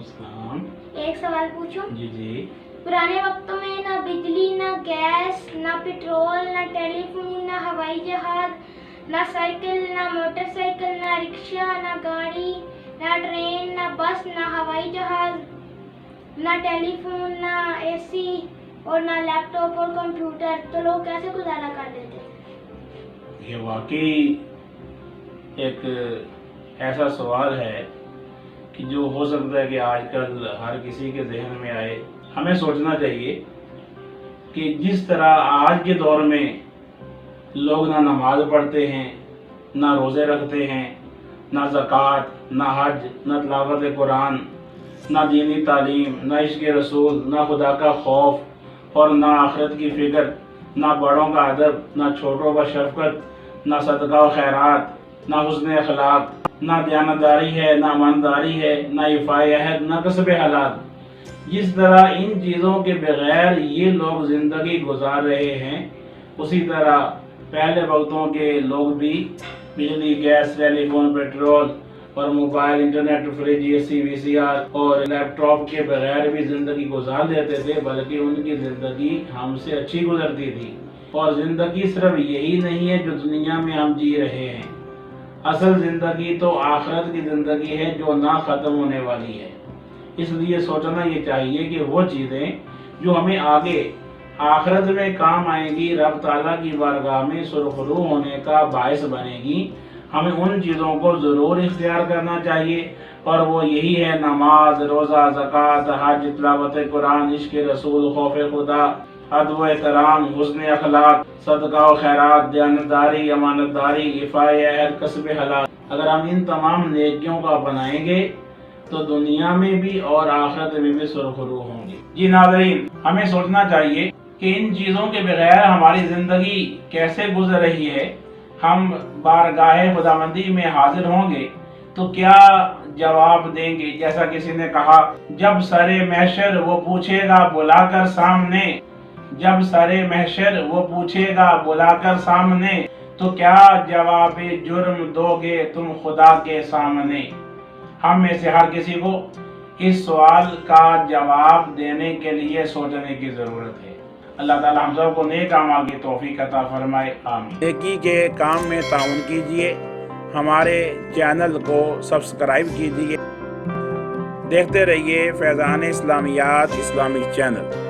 अस्सलाम। एक सवाल पूछूं? जी जी। पुराने वक्तों में ना बिजली, ना गैस, ना पेट्रोल, ना टेलीफोन, ना हवाई जहाज, ना साइकिल, ना मोटरसाइकिल, ना रिक्शा, ना गाड़ी, ना ट्रेन, ना बस, ना हवाई जहाज, ना टेलीफोन, ना एसी और ना लैपटॉप और कंप्यूटर, तो लोग कैसे गुजारा कर लेते हैं? ये वाकई एक ऐसा सवाल है कि जो हो सकता है कि आजकल हर किसी के जहन में आए। हमें सोचना चाहिए कि जिस तरह आज के दौर में लोग ना नमाज पढ़ते हैं, ना रोज़े रखते हैं, ना ज़कात, ना हज, ना तिलावत कुरान, ना दीनी तालीम, ना इश्क़ रसूल, ना खुदा का खौफ और ना आखिरत की फ़िक्र, ना बड़ों का अदब, ना छोटों का शफ़क़त, ना सदका व खैरात, ना हुस्न अखलाक, ना दयानतदारी है, ना ईमानदारी है, ना इफ़ाए अहद, ना कसब हलाल। जिस तरह इन चीज़ों के बगैर ये लोग ज़िंदगी गुजार रहे हैं, उसी तरह पहले वक्तों के लोग भी बिजली, गैस, टेलीफोन, पेट्रोल और mobile, internet, fridge, AC, VCR और लैपटॉप के बगैर भी ज़िंदगी गुजार लेते थे, बल्कि उनकी ज़िंदगी हमसे अच्छी गुजरती थी। और ज़िंदगी सिर्फ यही नहीं है जो दुनिया में हम जी रहे हैं, असल ज़िंदगी तो आखिरत की ज़िंदगी है जो ना ख़त्म होने वाली है। इसलिए सोचना ये चाहिए कि वो चीज़ें जो हमें आगे आखिरत में काम आएंगी, रब ताला की बारगाह में सुरखरू होने का बायस बनेगी, हमें उन चीज़ों को ज़रूर इख्तियार करना चाहिए। और वो यही है नमाज, रोज़ा, ज़कात, हज, तिलावत कुरान, इश्क़ रसूल, खौफ खुदा, अदब व एहतराम, हुस्न अखलाक, सदका व खैरात, दयानतदारी, अमानतदारी, इफ़ाए अहद, कसब हलाल। अगर हम इन तमाम नेकियों को अपनाएंगे तो दुनिया में भी और आखिरत में भी सुरखरू होंगे। जी नाज़रीन, हमें सोचना चाहिए कि इन चीज़ों के बगैर हमारी ज़िंदगी कैसे गुजर रही है। हम बारगाह खुदाबंदी में हाजिर होंगे तो क्या जवाब देंगे? जैसा किसी ने कहा, जब सरे महशर वो पूछेगा बुलाकर सामने, जब सरे महशर वो पूछेगा बुलाकर सामने, तो क्या जवाब जुर्म दोगे तुम खुदा के सामने? हम में से हर किसी को इस सवाल का जवाब देने के लिए सोचने की ज़रूरत है। अल्लाह ताला हम सब को नेक अमाल की तौफीक अता फरमाए, आमीन। नेकी के काम में ताउन कीजिए, हमारे चैनल को सब्सक्राइब कीजिए, देखते रहिए फैज़ान इस्लामियात इस्लामिक चैनल।